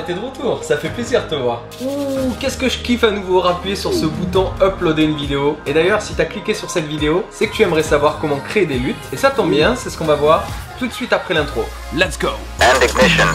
t'es de retour, ça fait plaisir de te voir. Ouh, qu'est-ce que je kiffe à nouveau appuyer sur ce bouton uploader une vidéo. Et d'ailleurs, si t'as cliqué sur cette vidéo, c'est que tu aimerais savoir comment créer des luttes. Et ça tombe bien, c'est ce qu'on va voir tout de suite après l'intro. Let's go! And ignition.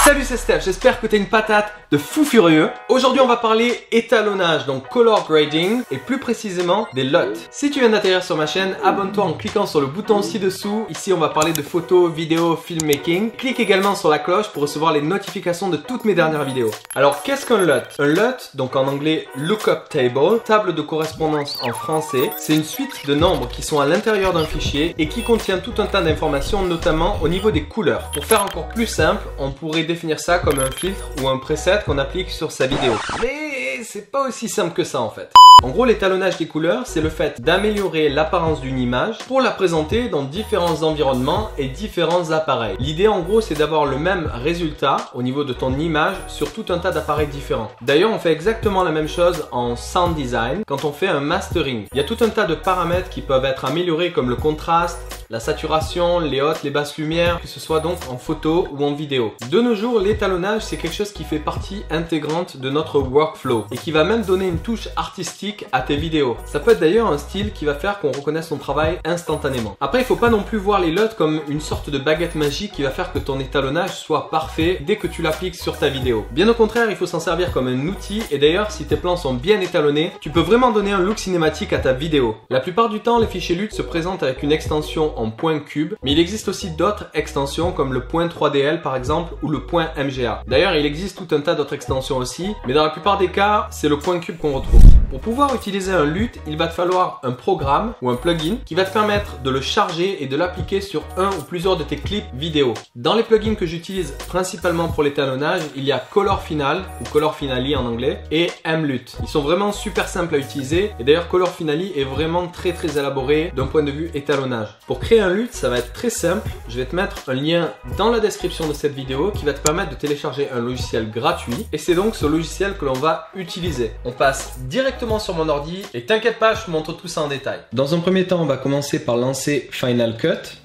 Salut, c'est Steph, j'espère que t'es une patate de fou furieux. Aujourd'hui on va parler étalonnage, donc color grading, et plus précisément des LUT. Si tu viens d'atterrir sur ma chaîne, abonne-toi en cliquant sur le bouton ci-dessous. Ici on va parler de photos, vidéos, filmmaking. Clique également sur la cloche pour recevoir les notifications de toutes mes dernières vidéos. Alors qu'est-ce qu'un LUT? Un LUT, donc en anglais Lookup Table, table de correspondance en français, c'est une suite de nombres qui sont à l'intérieur d'un fichier et qui contient tout un tas d'informations, notamment au niveau des couleurs. Pour faire encore plus simple, on pourrait définir ça comme un filtre ou un preset qu'on applique sur sa vidéo. Mais c'est pas aussi simple que ça en fait. En gros, l'étalonnage des couleurs, c'est le fait d'améliorer l'apparence d'une image pour la présenter dans différents environnements et différents appareils. L'idée en gros, c'est d'avoir le même résultat au niveau de ton image sur tout un tas d'appareils différents. D'ailleurs, on fait exactement la même chose en sound design quand on fait un mastering. Il y a tout un tas de paramètres qui peuvent être améliorés comme le contraste, la saturation, les hautes, les basses lumières, que ce soit donc en photo ou en vidéo. De nos jours, l'étalonnage, c'est quelque chose qui fait partie intégrante de notre workflow et qui va même donner une touche artistique à tes vidéos. Ça peut être d'ailleurs un style qui va faire qu'on reconnaisse ton travail instantanément. Après, il faut pas non plus voir les LUT comme une sorte de baguette magique qui va faire que ton étalonnage soit parfait dès que tu l'appliques sur ta vidéo. Bien au contraire, il faut s'en servir comme un outil et d'ailleurs, si tes plans sont bien étalonnés, tu peux vraiment donner un look cinématique à ta vidéo. La plupart du temps, les fichiers LUT se présentent avec une extension en point cube, mais il existe aussi d'autres extensions comme le point 3DL par exemple ou le point MGA. D'ailleurs, il existe tout un tas d'autres extensions aussi, mais dans la plupart des cas, c'est le point cube qu'on retrouve. Pour pouvoir utiliser un LUT, il va te falloir un programme ou un plugin qui va te permettre de le charger et de l'appliquer sur un ou plusieurs de tes clips vidéo. Dans les plugins que j'utilise principalement pour l'étalonnage, il y a Color Final ou Color Finale en anglais et MLUT. Ils sont vraiment super simples à utiliser et d'ailleurs Color Finale est vraiment très élaboré d'un point de vue étalonnage. Pour créer un LUT, ça va être très simple. Je vais te mettre un lien dans la description de cette vidéo qui va te permettre de télécharger un logiciel gratuit et c'est donc ce logiciel que l'on va utiliser. On passe directement sur mon ordi et t'inquiète pas, je te montre tout ça en détail. Dans un premier temps, on va commencer par lancer Final Cut.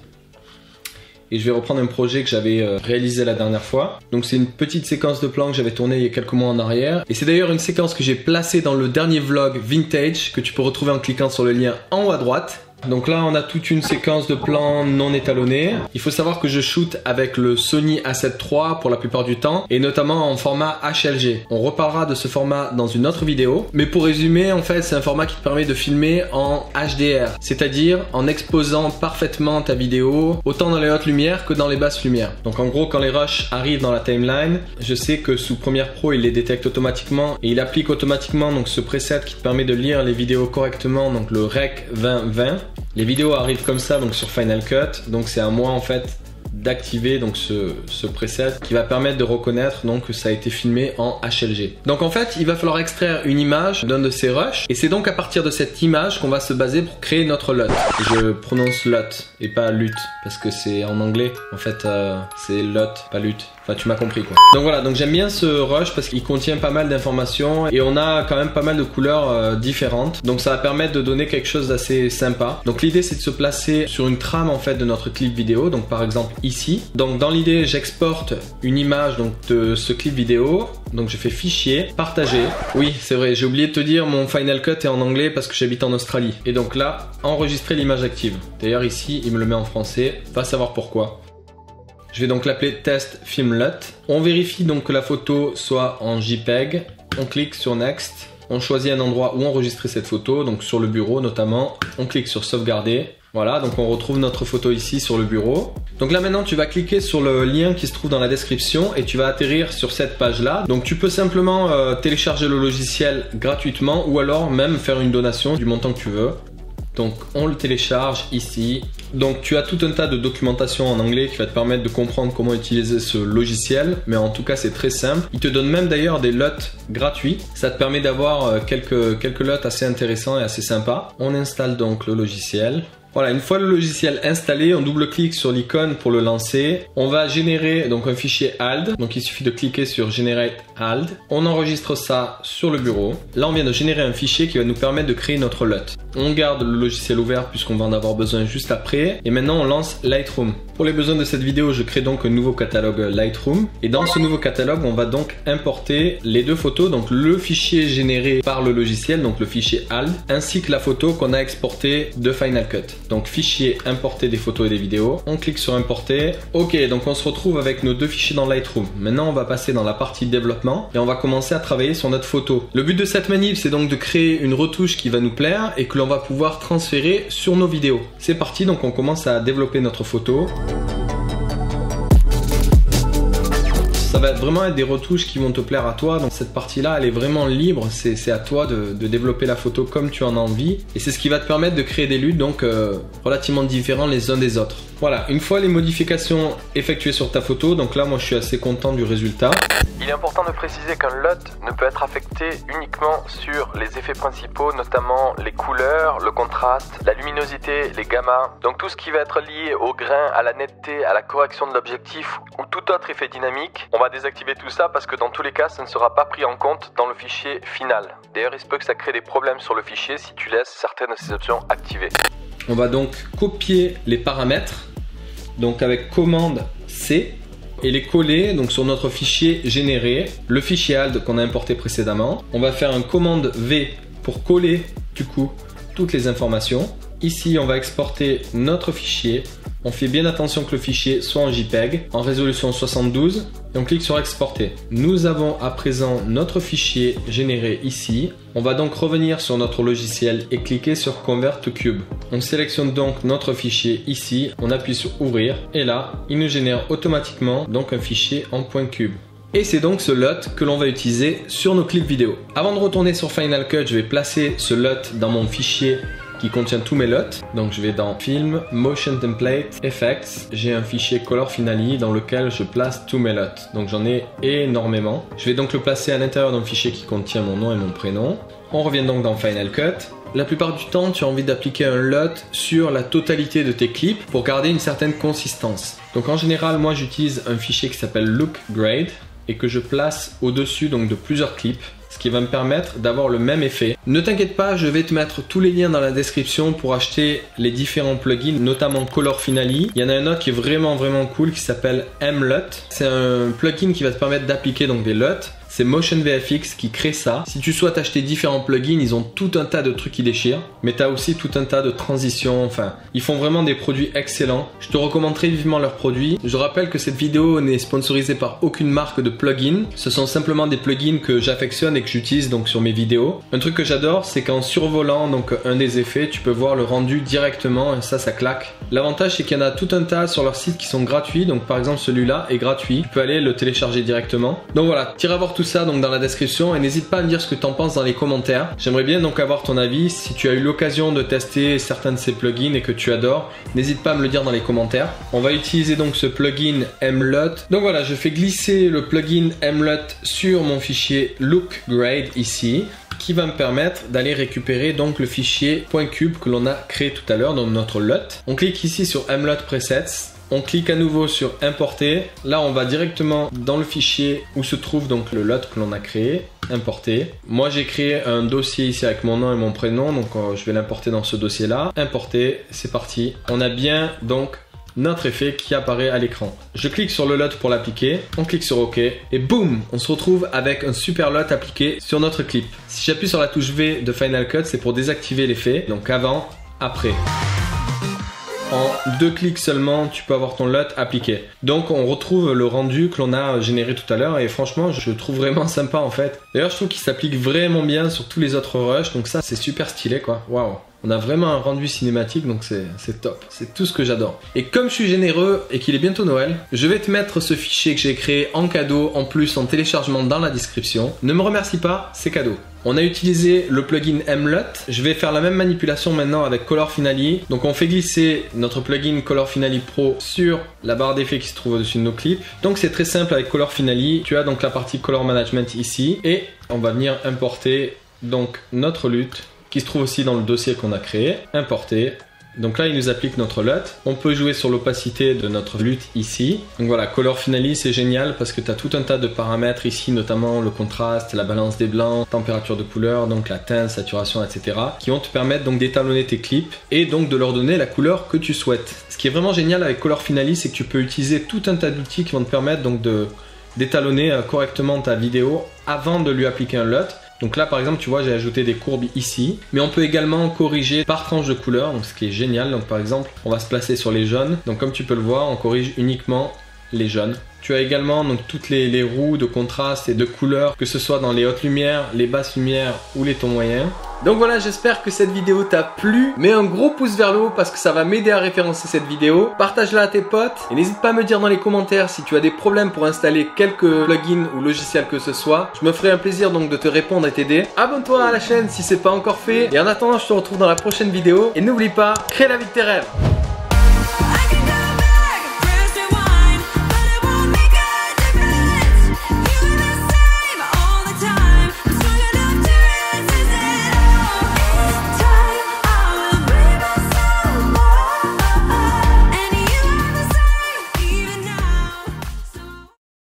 Et je vais reprendre un projet que j'avais réalisé la dernière fois. Donc c'est une petite séquence de plans que j'avais tourné il y a quelques mois en arrière. Et c'est d'ailleurs une séquence que j'ai placée dans le dernier vlog Vintage que tu peux retrouver en cliquant sur le lien en haut à droite. Donc là on a toute une séquence de plans non étalonnés. Il faut savoir que je shoot avec le Sony A7 III pour la plupart du temps et notamment en format HLG. On reparlera de ce format dans une autre vidéo. Mais pour résumer, en fait c'est un format qui te permet de filmer en HDR, c'est-à-dire en exposant parfaitement ta vidéo autant dans les hautes lumières que dans les basses lumières. Donc en gros quand les rushs arrivent dans la timeline, je sais que sous Premiere Pro il les détecte automatiquement et il applique automatiquement donc ce preset qui te permet de lire les vidéos correctement, donc le Rec 2020. Les vidéos arrivent comme ça donc sur Final Cut, donc c'est à moi en fait d'activer donc ce preset qui va permettre de reconnaître donc que ça a été filmé en HLG. Donc en fait il va falloir extraire une image d'un de ces rushs et c'est donc à partir de cette image qu'on va se baser pour créer notre LUT. Je prononce LUT et pas LUT parce que c'est en anglais en fait c'est LUT pas LUT. Enfin tu m'as compris quoi. Donc voilà, donc j'aime bien ce rush parce qu'il contient pas mal d'informations et on a quand même pas mal de couleurs différentes. Donc ça va permettre de donner quelque chose d'assez sympa. Donc l'idée c'est de se placer sur une trame en fait de notre clip vidéo. Donc par exemple ici. Donc dans l'idée j'exporte une image donc de ce clip vidéo. Donc je fais fichier, partager. Oui c'est vrai, j'ai oublié de te dire mon Final Cut est en anglais parce que j'habite en Australie. Et donc là, enregistrer l'image active. D'ailleurs ici il me le met en français, va savoir pourquoi. Je vais donc l'appeler test film LUT. On vérifie donc que la photo soit en JPEG. On clique sur Next. On choisit un endroit où enregistrer cette photo, donc sur le bureau notamment. On clique sur sauvegarder. Voilà, donc on retrouve notre photo ici sur le bureau. Donc là maintenant tu vas cliquer sur le lien qui se trouve dans la description et tu vas atterrir sur cette page là. Donc tu peux simplement télécharger le logiciel gratuitement ou alors même faire une donation du montant que tu veux. Donc on le télécharge ici. Donc tu as tout un tas de documentation en anglais qui va te permettre de comprendre comment utiliser ce logiciel. Mais en tout cas c'est très simple. Il te donne même d'ailleurs des LUT gratuits. Ça te permet d'avoir quelques LUT assez intéressants et assez sympas. On installe donc le logiciel. Voilà, une fois le logiciel installé, on double-clique sur l'icône pour le lancer. On va générer donc un fichier ALD. Donc il suffit de cliquer sur Generate ALD. On enregistre ça sur le bureau. Là, on vient de générer un fichier qui va nous permettre de créer notre LUT. On garde le logiciel ouvert puisqu'on va en avoir besoin juste après. Et maintenant, on lance Lightroom. Pour les besoins de cette vidéo, je crée donc un nouveau catalogue Lightroom. Et dans ce nouveau catalogue, on va donc importer les deux photos. Donc le fichier généré par le logiciel, donc le fichier ALD, ainsi que la photo qu'on a exportée de Final Cut. Donc fichier importer des photos et des vidéos. On clique sur importer. Ok, donc on se retrouve avec nos deux fichiers dans Lightroom. Maintenant, on va passer dans la partie développement et on va commencer à travailler sur notre photo. Le but de cette manip, c'est donc de créer une retouche qui va nous plaire et que l'on va pouvoir transférer sur nos vidéos. C'est parti, donc on commence à développer notre photo. Ça va vraiment être des retouches qui vont te plaire à toi. Donc cette partie-là, elle est vraiment libre. C'est à toi de développer la photo comme tu en as envie. Et c'est ce qui va te permettre de créer des LUTs donc relativement différents les uns des autres. Voilà, une fois les modifications effectuées sur ta photo, donc là moi je suis assez content du résultat. Il est important de préciser qu'un LUT ne peut être affecté uniquement sur les effets principaux, notamment les couleurs, le contraste, la luminosité, les gammas. Donc tout ce qui va être lié au grain, à la netteté, à la correction de l'objectif ou tout autre effet dynamique. On va désactiver tout ça parce que dans tous les cas, ça ne sera pas pris en compte dans le fichier final. D'ailleurs, il se peut que ça crée des problèmes sur le fichier si tu laisses certaines de ces options activées. On va donc copier les paramètres, donc avec commande C, et les coller donc sur notre fichier généré, le fichier ALD qu'on a importé précédemment. On va faire un commande V pour coller du coup toutes les informations. Ici, on va exporter notre fichier. On fait bien attention que le fichier soit en JPEG, en résolution 72, et on clique sur exporter. Nous avons à présent notre fichier généré ici. On va donc revenir sur notre logiciel et cliquer sur Convert to Cube. On sélectionne donc notre fichier ici, on appuie sur ouvrir, et là, il nous génère automatiquement donc un fichier en point cube. Et c'est donc ce LUT que l'on va utiliser sur nos clips vidéo. Avant de retourner sur Final Cut, je vais placer ce LUT dans mon fichier qui contient tous mes LUT. Donc je vais dans Film, Motion Template, Effects. J'ai un fichier Color Finale dans lequel je place tous mes LUT. Donc j'en ai énormément. Je vais donc le placer à l'intérieur d'un fichier qui contient mon nom et mon prénom. On revient donc dans Final Cut. La plupart du temps, tu as envie d'appliquer un LUT sur la totalité de tes clips pour garder une certaine consistance. Donc en général, moi j'utilise un fichier qui s'appelle Look Grade et que je place au-dessus donc de plusieurs clips, ce qui va me permettre d'avoir le même effet. Ne t'inquiète pas, je vais te mettre tous les liens dans la description pour acheter les différents plugins, notamment Color Finale. Il y en a un autre qui est vraiment cool qui s'appelle MLUT. C'est un plugin qui va te permettre d'appliquer donc des LUT. C'est Motion VFX qui crée ça. Si tu souhaites acheter différents plugins, ils ont tout un tas de trucs qui déchirent. Mais tu as aussi tout un tas de transitions. Enfin, ils font vraiment des produits excellents. Je te recommande très vivement leurs produits. Je rappelle que cette vidéo n'est sponsorisée par aucune marque de plugins. Ce sont simplement des plugins que j'affectionne et que j'utilise donc sur mes vidéos. Un truc que j'adore, c'est qu'en survolant donc un des effets, tu peux voir le rendu directement et ça claque. L'avantage, c'est qu'il y en a tout un tas sur leur site qui sont gratuits. Donc par exemple, celui-là est gratuit. Tu peux aller le télécharger directement. Donc voilà, t'iras voir tout ça donc dans la description et n'hésite pas à me dire ce que tu en penses dans les commentaires. J'aimerais bien donc avoir ton avis. Si tu as eu l'occasion de tester certains de ces plugins et que tu adores, n'hésite pas à me le dire dans les commentaires. On va utiliser donc ce plugin MLUT. Donc voilà, je fais glisser le plugin MLUT sur mon fichier Look Grade ici, qui va me permettre d'aller récupérer donc le fichier .cube que l'on a créé tout à l'heure dans notre LUT. On clique ici sur MLUT Presets. On clique à nouveau sur importer. Là, on va directement dans le fichier où se trouve donc le LUT que l'on a créé. Importer. Moi, j'ai créé un dossier ici avec mon nom et mon prénom. Donc, je vais l'importer dans ce dossier-là. Importer. C'est parti. On a bien donc notre effet qui apparaît à l'écran. Je clique sur le LUT pour l'appliquer. On clique sur OK. Et boum, on se retrouve avec un super LUT appliqué sur notre clip. Si j'appuie sur la touche V de Final Cut, c'est pour désactiver l'effet. Donc, avant, après. En 2 clics seulement, tu peux avoir ton LUT appliqué. Donc on retrouve le rendu que l'on a généré tout à l'heure et franchement, je le trouve vraiment sympa en fait. D'ailleurs, je trouve qu'il s'applique vraiment bien sur tous les autres rushs, donc ça c'est super stylé quoi. Waouh! On a vraiment un rendu cinématique, donc c'est top. C'est tout ce que j'adore. Et comme je suis généreux et qu'il est bientôt Noël, je vais te mettre ce fichier que j'ai créé en cadeau, en plus en téléchargement dans la description. Ne me remercie pas, c'est cadeau. On a utilisé le plugin MLUT. Je vais faire la même manipulation maintenant avec Color Finale. Donc on fait glisser notre plugin Color Finale Pro sur la barre d'effets qui se trouve au-dessus de nos clips. Donc c'est très simple avec Color Finale. Tu as donc la partie Color Management ici et on va venir importer donc notre LUT qui se trouve aussi dans le dossier qu'on a créé. Importer. Donc là, il nous applique notre LUT. On peut jouer sur l'opacité de notre LUT ici. Donc voilà, Color Finale, c'est génial parce que tu as tout un tas de paramètres ici, notamment le contraste, la balance des blancs, température de couleur, donc la teinte, saturation, etc. qui vont te permettre donc d'étalonner tes clips et donc de leur donner la couleur que tu souhaites. Ce qui est vraiment génial avec Color Finale, c'est que tu peux utiliser tout un tas d'outils qui vont te permettre donc d'étalonner correctement ta vidéo avant de lui appliquer un LUT. Donc là par exemple tu vois j'ai ajouté des courbes ici, mais on peut également corriger par tranche de couleur, donc ce qui est génial. Donc par exemple on va se placer sur les jaunes, donc comme tu peux le voir on corrige uniquement les jaunes. Tu as également donc toutes les roues de contraste et de couleur, que ce soit dans les hautes lumières, les basses lumières ou les tons moyens. Donc voilà, j'espère que cette vidéo t'a plu. Mets un gros pouce vers le haut parce que ça va m'aider à référencer cette vidéo. Partage-la à tes potes et n'hésite pas à me dire dans les commentaires si tu as des problèmes pour installer quelques plugins ou logiciels que ce soit. Je me ferai un plaisir donc de te répondre et t'aider. Abonne-toi à la chaîne si c'est pas encore fait. Et en attendant, je te retrouve dans la prochaine vidéo. Et n'oublie pas, crée la vie de tes rêves.